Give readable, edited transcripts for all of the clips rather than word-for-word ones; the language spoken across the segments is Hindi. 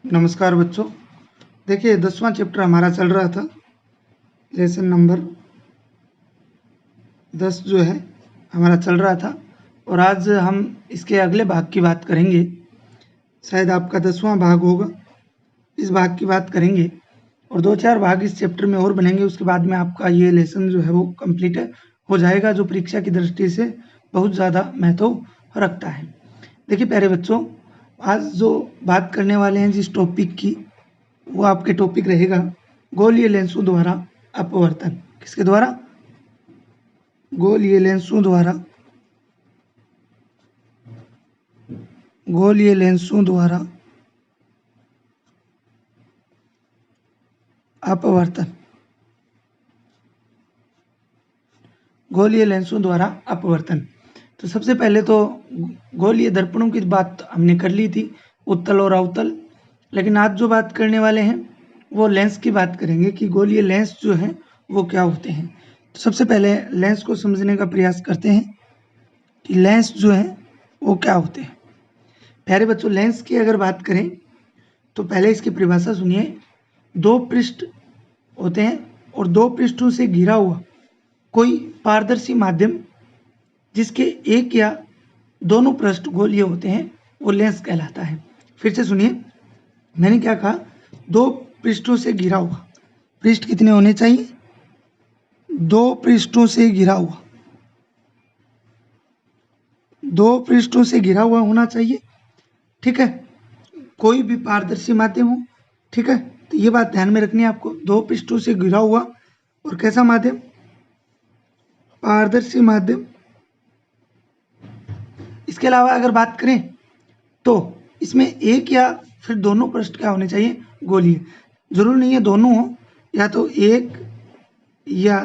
नमस्कार बच्चों। देखिए 10वां चैप्टर हमारा चल रहा था, लेसन नंबर 10 जो है हमारा चल रहा था और आज हम इसके अगले भाग की बात करेंगे। शायद आपका 10वां भाग होगा, इस भाग की बात करेंगे और 2-4 भाग इस चैप्टर में और बनेंगे। उसके बाद में आपका ये लेसन जो है वो कंप्लीट हो जाएगा, जो परीक्षा की दृष्टि से बहुत ज़्यादा महत्व रखता है। देखिए प्यारे बच्चों, आज जो बात करने वाले हैं जिस टॉपिक की, वो आपके टॉपिक रहेगा गोलीय लेंसों द्वारा अपवर्तन। किसके द्वारा? गोलीय लेंसों द्वारा अपवर्तन। गोलीय लेंसों द्वारा अपवर्तन। तो सबसे पहले तो गोलीय दर्पणों की बात हमने कर ली थी, उत्तल और अवतल। लेकिन आज जो बात करने वाले हैं वो लेंस की बात करेंगे कि गोलीय लेंस जो है वो क्या होते हैं। तो सबसे पहले लेंस को समझने का प्रयास करते हैं कि लेंस जो है वो क्या होते हैं। प्यारे बच्चों, लेंस की अगर बात करें तो पहले इसकी परिभाषा सुनिए। दो पृष्ठ होते हैं और दो पृष्ठों से घिरा हुआ कोई पारदर्शी माध्यम जिसके एक या दोनों पृष्ठ गोलीय होते हैं वो लेंस कहलाता है। फिर से सुनिए, मैंने क्या कहा? दो पृष्ठों से घिरा हुआ। पृष्ठ कितने होने चाहिए? दो पृष्ठों से घिरा हुआ, दो पृष्ठों से घिरा हुआ होना चाहिए। ठीक है, कोई भी पारदर्शी माध्यम हो। ठीक है, तो ये बात ध्यान में रखनी है आपको। दो पृष्ठों से घिरा हुआ और कैसा माध्यम? पारदर्शी माध्यम। इसके अलावा अगर बात करें तो इसमें एक या फिर दोनों पृष्ठ क्या होने चाहिए? गोलीय। जरूर नहीं है दोनों हो, या तो एक या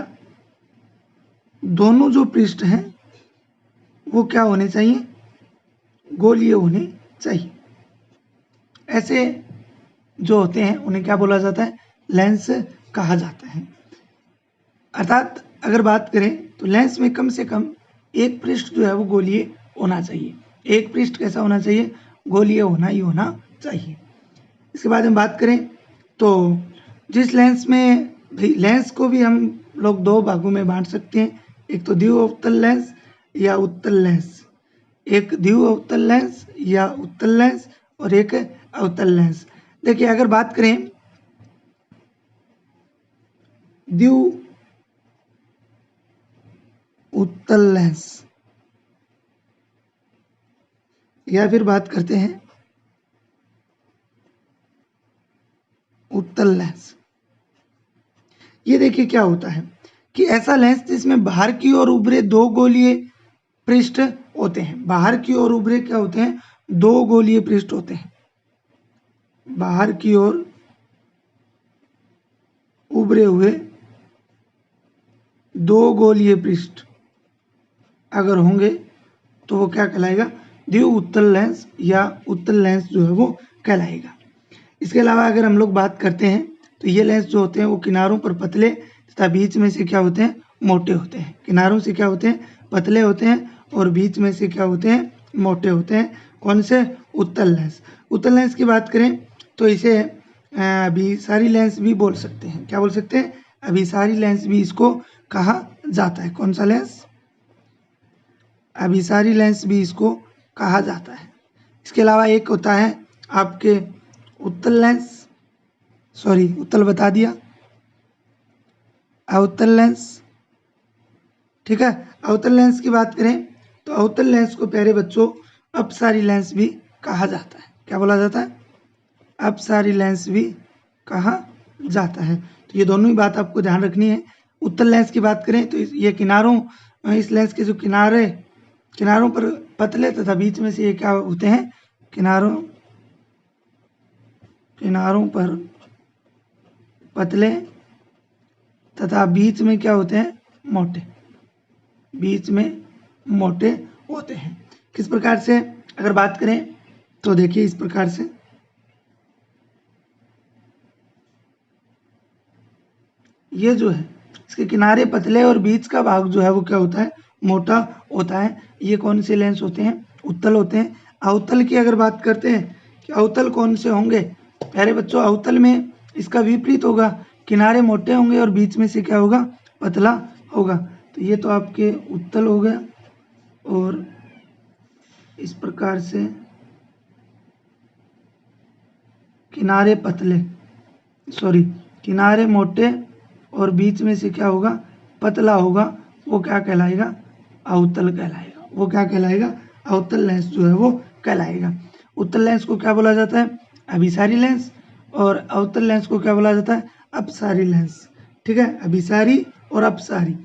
दोनों जो पृष्ठ हैं वो क्या होने चाहिए? गोलीय होने चाहिए। ऐसे जो होते हैं उन्हें क्या बोला जाता है? लेंस कहा जाता है। अर्थात अगर बात करें तो लेंस में कम से कम एक पृष्ठ जो है वो गोलीय होना चाहिए। एक पृष्ठ कैसा होना चाहिए? गोलीय होना ही होना चाहिए। इसके बाद हम बात करें तो जिस लेंस में, भाई लेंस को भी हम लोग दो भागों में बांट सकते हैं। एक तो द्वि अवतल लेंस या उत्तल लेंस। एक द्वि अवतल लेंस या उत्तल लेंस और एक अवतल लेंस। देखिए अगर बात करें द्वि उत्तल लेंस या फिर बात करते हैं उत्तल लेंस, ये देखिए क्या होता है कि ऐसा लेंस जिसमें बाहर की ओर उभरे दो गोलीय पृष्ठ होते हैं। बाहर की ओर उभरे क्या होते हैं? दो गोलीय पृष्ठ होते हैं। बाहर की ओर उभरे हुए दो गोलीय पृष्ठ अगर होंगे तो वो क्या कहलाएगा? द्वि उत्तल लेंस या उत्तल लेंस जो है वो कहलाएगा। इसके अलावा अगर हम लोग बात करते हैं तो ये लेंस जो होते हैं वो किनारों पर पतले तथा बीच में से क्या होते हैं? मोटे होते हैं। किनारों से क्या होते हैं? पतले होते हैं और बीच में से क्या होते हैं? मोटे होते हैं। कौन से? उत्तल लेंस। उत्तल लेंस की बात करें तो इसे अभिसारी लेंस भी बोल सकते हैं। क्या बोल सकते हैं? अभिसारी लेंस भी इसको कहा जाता है। कौन सा लेंस? अभिसारी लेंस भी इसको कहा जाता है। इसके अलावा एक होता है आपके उत्तल लेंस, सॉरी उत्तल बता दिया, अवतल लेंस। ठीक है, अवतल लेंस की बात करें तो अवतल लेंस को प्यारे बच्चों अपसारी लेंस भी कहा जाता है। क्या बोला जाता है? अपसारी लेंस भी कहा जाता है। तो ये दोनों ही बात आपको ध्यान रखनी है। उत्तल लेंस की बात करें तो ये किनारों, इस लेंस के जो किनारों पर पतले तथा बीच में से ये क्या होते हैं? किनारों पर पतले तथा बीच में क्या होते हैं? मोटे। बीच में मोटे होते हैं। किस प्रकार से अगर बात करें तो देखिए इस प्रकार से, ये जो है इसके किनारे पतले और बीच का भाग जो है वो क्या होता है? मोटा होता है। ये कौन से लेंस होते हैं? उत्तल होते हैं। अवतल की अगर बात करते हैं कि अवतल कौन से होंगे प्यारे बच्चों अवतल में इसका विपरीत होगा, किनारे मोटे होंगे और बीच में से क्या होगा, पतला होगा। तो ये तो आपके उत्तल हो गया, और इस प्रकार से किनारे पतले, सॉरी किनारे मोटे और बीच में से क्या होगा, पतला होगा, वो क्या कहलाएगा, अवतल कहलाएगा। वो क्या कहलाएगा, अवतल लेंस जो है वो कहलाएगा। उत्तल लेंस को क्या बोला जाता है, अभिसारी लेंस, और अवतल लेंस को क्या बोला जाता है, अपसारी लेंस। ठीक है, अभिसारी और अपसारी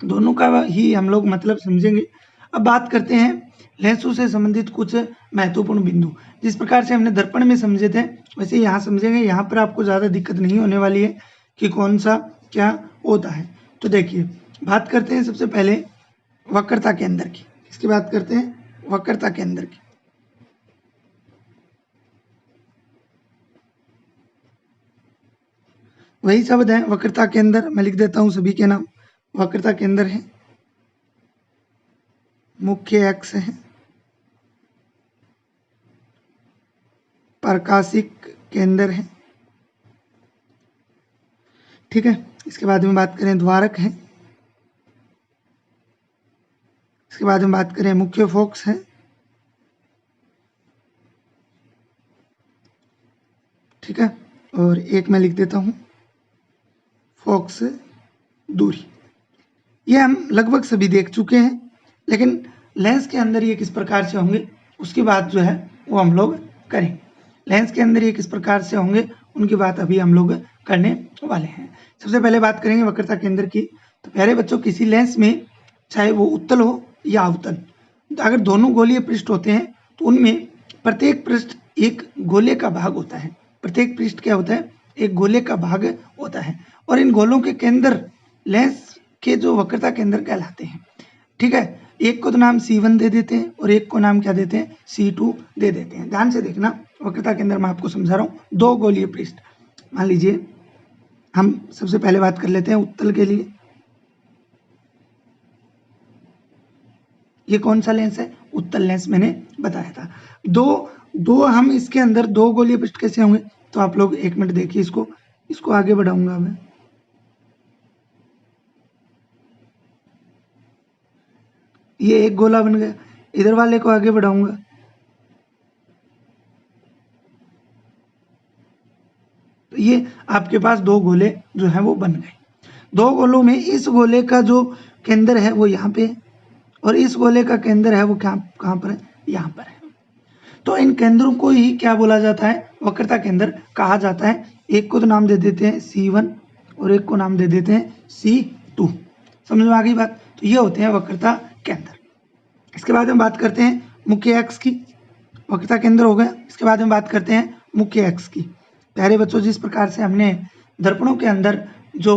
दोनों का ही हम लोग मतलब समझेंगे। अब बात करते हैं लेंसों से संबंधित कुछ महत्वपूर्ण बिंदु। जिस प्रकार से हमने दर्पण में समझे थे वैसे यहाँ समझेंगे। यहाँ पर आपको ज़्यादा दिक्कत नहीं होने वाली है कि कौन सा क्या होता है। तो देखिए, बात करते हैं सबसे पहले वक्रता के अंदर की। इसकी बात करते हैं वक्रता के अंदर की। वही शब्द है वक्रता के अंदर, मैं लिख देता हूं सभी के नाम। वक्रता के अंदर है मुख्य अक्ष है, प्रकाशिक केंद्र है। ठीक है, इसके बाद में बात करें द्वारक है, इसके बाद में बात करें मुख्य फोकस है। ठीक है, और एक मैं लिख देता हूं फोकस दूरी। ये हम लगभग सभी देख चुके हैं, लेकिन लेंस के अंदर ये किस प्रकार से होंगे उसकी बात जो है वो हम लोग करेंगे। लेंस के अंदर ये किस प्रकार से होंगे उनकी बात अभी हम लोग करने वाले हैं। सबसे पहले बात करेंगे वक्रता केंद्र की। तो प्यारे बच्चों, किसी लेंस में चाहे वो उत्तल हो या अवतल, तो अगर दोनों गोलीय पृष्ठ होते हैं तो उनमें प्रत्येक पृष्ठ एक गोले का भाग होता है। प्रत्येक पृष्ठ क्या होता है, एक गोले का भाग होता है, और इन गोलों के केंद्र लेंस के जो वक्रता केंद्र कहलाते हैं। ठीक है, एक को तो नाम C1 दे देते हैं और एक को नाम क्या देते हैं, C2 दे देते हैं। ध्यान से देखना, वक्रता केंद्र मैं आपको समझा रहा हूँ। दो गोलीय पृष्ठ, मान लीजिए हम सबसे पहले बात कर लेते हैं उत्तल के लिए। ये कौन सा लेंस है, उत्तल लेंस मैंने बताया था। दो हम इसके अंदर दो गोलीय पृष्ठ कैसे होंगे, तो आप लोग एक मिनट देखिए, इसको आगे बढ़ाऊंगा मैं। ये एक गोला बन गया, इधर वाले को आगे बढ़ाऊंगा, तो ये आपके पास दो गोले जो है वो बन गए। दो गोलों में इस गोले का जो केंद्र है वो यहाँ पे, और इस गोले का केंद्र है वो कहाँ पर है, यहाँ पर है। तो इन केंद्रों को ही क्या बोला जाता है, वक्रता केंद्र कहा जाता है। एक को तो नाम दे देते हैं C1 और एक को नाम दे देते हैं C2। समझ में आ गई बात। तो ये होते हैं वक्रता केंद्र। इसके बाद हम बात करते हैं मुख्य अक्ष की। वक्रता केंद्र हो गया। इसके बाद हम बात करते हैं मुख्य अक्ष की। प्यारे बच्चों, जिस प्रकार से हमने दर्पणों के अंदर जो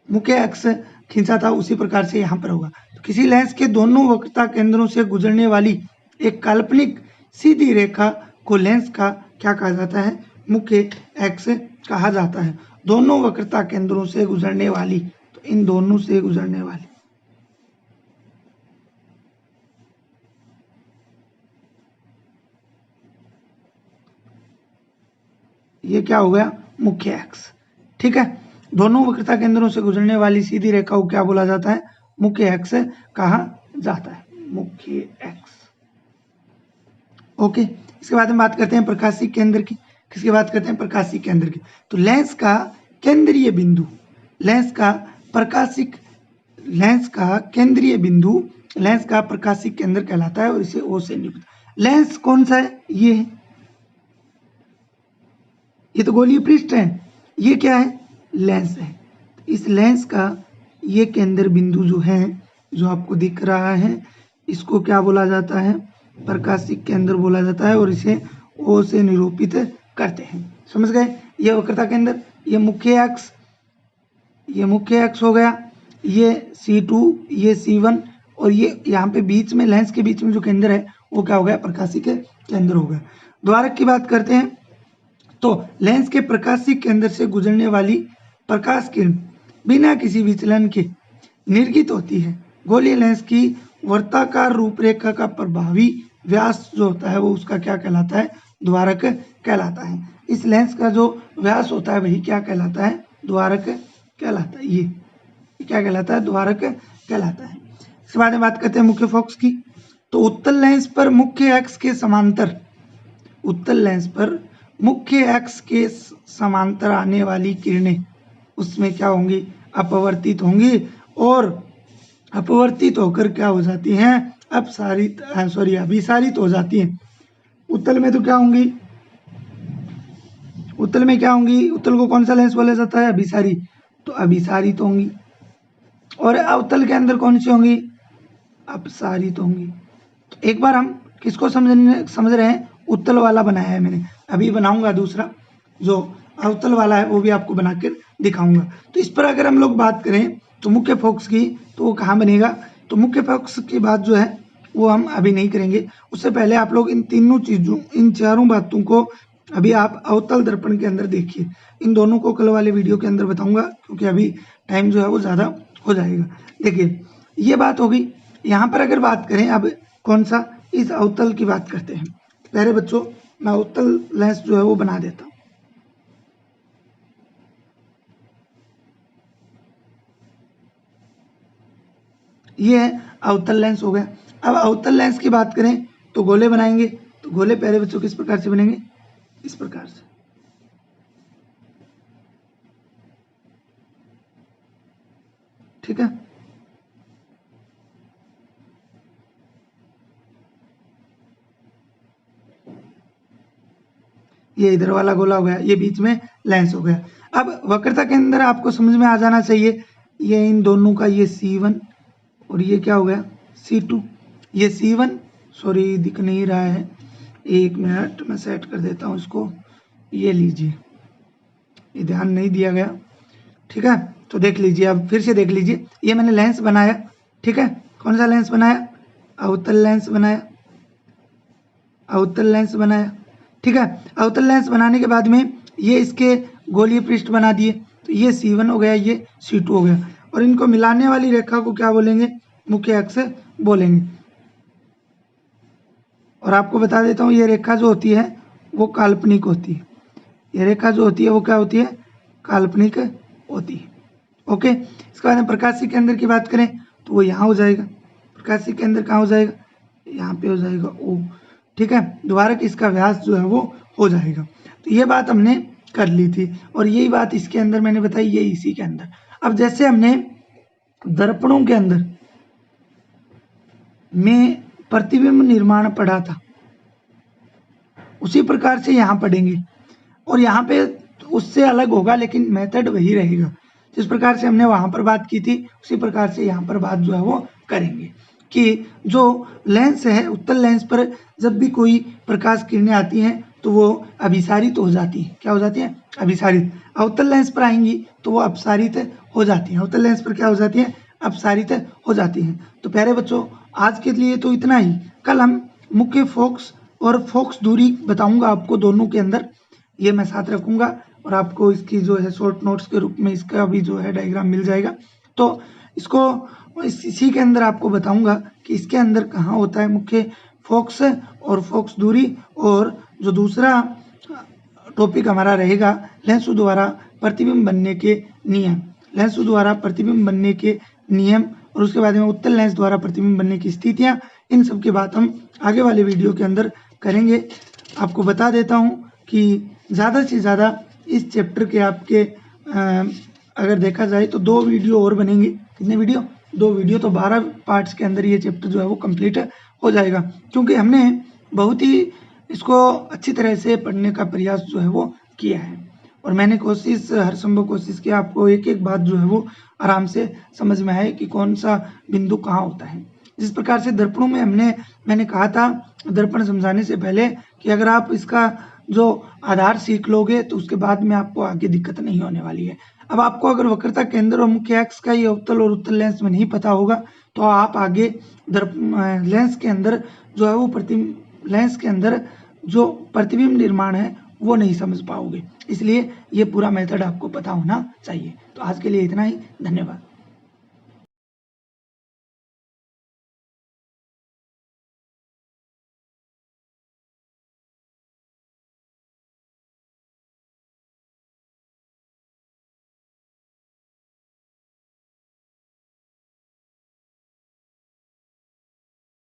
मुख्य अक्ष खींचा था उसी प्रकार से यहाँ पर होगा। तो किसी लेंस के दोनों वक्रता केंद्रों से गुजरने वाली एक काल्पनिक सीधी रेखा को लेंस का क्या कहा जाता है, मुख्य अक्ष कहा जाता है। दोनों वक्रता केंद्रों से गुजरने वाली, तो इन दोनों से गुजरने वाली, ये क्या हो गया, मुख्य अक्ष। ठीक है, दोनों वक्रता केंद्रों से गुजरने वाली सीधी रेखा को क्या बोला जाता है, मुख्य अक्ष कहा जाता है, मुख्य अक्ष। ओके, इसके बाद हम बात करते हैं प्रकाशिक केंद्र की। किसकी बात करते हैं, प्रकाशिक केंद्र की। तो लेंस का केंद्रीय बिंदु, लेंस का केंद्रीय बिंदु लेंस का प्रकाशिक केंद्र कहलाता है, और इसे O से निरूपित। लेंस कौन सा है, ये है, ये तो गोलीय पृष्ठ है, ये क्या है, लेंस है। इस लेंस का ये केंद्र बिंदु जो है, जो आपको दिख रहा है, इसको क्या बोला जाता है, प्रकाशिक केंद्र बोला जाता है, और इसे O से निरूपित करते हैं। समझ गए, ये वक्रता केंद्र, ये मुख्य अक्ष, ये मुख्य अक्ष हो गया, ये C2, ये C1, और ये यहाँ पे बीच में लेंस के बीच में जो केंद्र है वो क्या हो गया, प्रकाशिक केंद्र हो गया। द्वारक की बात करते हैं। तो लेंस के प्रकाशिक केंद्र से गुजरने वाली प्रकाश किरण बिना किसी विचलन के निर्गत होती है। गोलीय लेंस की वर्ताकार रूपरेखा का प्रभावी व्यास जो होता है वो उसका क्या कहलाता है, द्वारक कहलाता है। इस लेंस का जो व्यास होता है वही क्या कहलाता है, द्वारक कहलाता है। ये क्या कहलाता है, द्वारक कहलाता है। इसके बाद में बात करते हैं मुख्य फोकस की। तो उत्तल लेंस पर मुख्य अक्ष के समांतर, उत्तल लेंस पर मुख्य अक्ष के समांतर आने वाली किरणें उसमें क्या होंगी, अपवर्तित होंगी, और अपवर्तित होकर क्या हो जाती हैं, अभिसारित हो जाती हैं। उत्तल में तो क्या होंगी, उत्तल में क्या होंगी, उत्तल को कौन सा लेंस बोला जाता है, अभिसारी, तो अभिसारित होंगी। और अवतल के अंदर कौन सी होंगी, अपसारित होंगी। तो एक बार हम किसको समझ रहे हैं, उत्तल वाला बनाया है मैंने, अभी बनाऊंगा दूसरा जो अवतल वाला है वो भी आपको बनाकर दिखाऊंगा। तो इस पर अगर हम लोग बात करें तो मुख्य फोकस की, तो वो कहाँ बनेगा, तो मुख्य फोकस की बात जो है वो हम अभी नहीं करेंगे। उससे पहले आप लोग इन तीनों चीजों, इन चारों बातों को अभी आप अवतल दर्पण के अंदर देखिए। इन दोनों को कल वाले वीडियो के अंदर बताऊंगा, क्योंकि अभी टाइम जो है वो ज़्यादा हो जाएगा। देखिए ये बात होगी। यहाँ पर अगर बात करें अब कौन सा, इस अवतल की बात करते हैं। पहले बच्चों मैं अवतल लेंस जो है वो बना देता हूँ। ये है अवतल लेंस हो गया। अब अवतल लेंस की बात करें तो गोले बनाएंगे। तो गोले पहले बच्चों किस प्रकार से बनेंगे, इस प्रकार से। ठीक है, ये इधर वाला गोला हो गया, ये बीच में लेंस हो गया। अब वक्रता के अंदर आपको समझ में आ जाना चाहिए, ये इन दोनों का ये C1 और ये क्या हो गया C2। ये C1, सॉरी दिख नहीं रहा है, एक मिनट मैं सेट कर देता हूँ इसको। ये लीजिए, ये ध्यान नहीं दिया गया, ठीक है। तो देख लीजिए, अब फिर से देख लीजिए, ये मैंने लेंस बनाया, ठीक है। कौन सा लेंस बनाया, अवतल लेंस बनाया, अवतल लेंस बनाया, ठीक है। अवतल लेंस बनाने के बाद में ये इसके गोलीय पृष्ठ बना दिए। तो ये C1 हो गया, ये C2 हो गया, और इनको मिलाने वाली रेखा को क्या बोलेंगे, मुख्य अक्ष बोलेंगे। और आपको बता देता हूँ, ये रेखा जो होती है वो काल्पनिक होती है। ये रेखा जो होती है वो क्या होती है, काल्पनिक होती है। ओके, इसके बाद में प्रकाशीय केंद्र की बात करें तो वो यहाँ हो जाएगा। प्रकाशीय केंद्र कहाँ हो जाएगा, यहाँ पे हो जाएगा O, ठीक है। द्वारक इसका व्यास जो है वो हो जाएगा। तो ये बात हमने कर ली थी, और यही बात इसके अंदर मैंने बताई, ये इसी के अंदर। अब जैसे हमने दर्पणों के अंदर में प्रतिबिंब निर्माण पढ़ा था, उसी प्रकार से यहाँ पढ़ेंगे, और यहाँ पे उससे अलग होगा लेकिन मेथड वही रहेगा। जिस प्रकार से हमने वहां पर बात की थी उसी प्रकार से यहाँ पर बात जो है वो करेंगे कि जो लेंस है, उत्तल लेंस पर जब भी कोई प्रकाश किरणें आती हैं तो वो अभिसारित हो जाती हैं। क्या हो जाती हैं, अभिसारित। अवतल लेंस पर आएंगी तो वो अपसारित हो जाती हैं। अवतल लेंस पर क्या हो जाती है, अपसारित हो जाती हैं। तो प्यारे बच्चों आज के लिए तो इतना ही। कल हम मुख्य फोकस और फोकस दूरी बताऊंगा आपको दोनों के अंदर, ये मैं साथ रखूंगा, और आपको इसकी जो है शॉर्ट नोट्स के रूप में इसका भी जो है डायग्राम मिल जाएगा। तो इसको इसी के अंदर आपको बताऊंगा कि इसके अंदर कहाँ होता है मुख्य फोकस और फोकस दूरी, और जो दूसरा टॉपिक हमारा रहेगा लेंसों द्वारा प्रतिबिंब बनने के नियम, लेंसों द्वारा प्रतिबिंब बनने के नियम, और उसके बाद में उत्तल लेंस द्वारा प्रतिबिंब बनने की स्थितियां। इन सब की बात हम आगे वाले वीडियो के अंदर करेंगे। आपको बता देता हूं कि ज़्यादा से ज़्यादा इस चैप्टर के आपके अगर देखा जाए तो 2 वीडियो और बनेंगे। कितने वीडियो, 2 वीडियो, तो 12 पार्ट्स के अंदर ये चैप्टर जो है वो कंप्लीट हो जाएगा, क्योंकि हमने बहुत ही इसको अच्छी तरह से पढ़ने का प्रयास जो है वो किया है, और मैंने कोशिश, हर संभव कोशिश की आपको एक एक बात जो है वो आराम से समझ में आए कि कौन सा बिंदु कहाँ होता है। जिस प्रकार से दर्पणों में मैंने कहा था दर्पण समझाने से पहले कि अगर आप इसका जो आधार सीख लोगे तो उसके बाद में आपको आगे दिक्कत नहीं होने वाली है। अब आपको अगर वक्रता केंद्र और मुख्य अक्ष का ये अवतल और उत्तल लेंस में नहीं पता होगा तो आप आगे लेंस के अंदर जो है वो लेंस के अंदर जो प्रतिबिंब निर्माण है वो नहीं समझ पाओगे। इसलिए ये पूरा मेथड आपको पता होना चाहिए। तो आज के लिए इतना ही, धन्यवाद।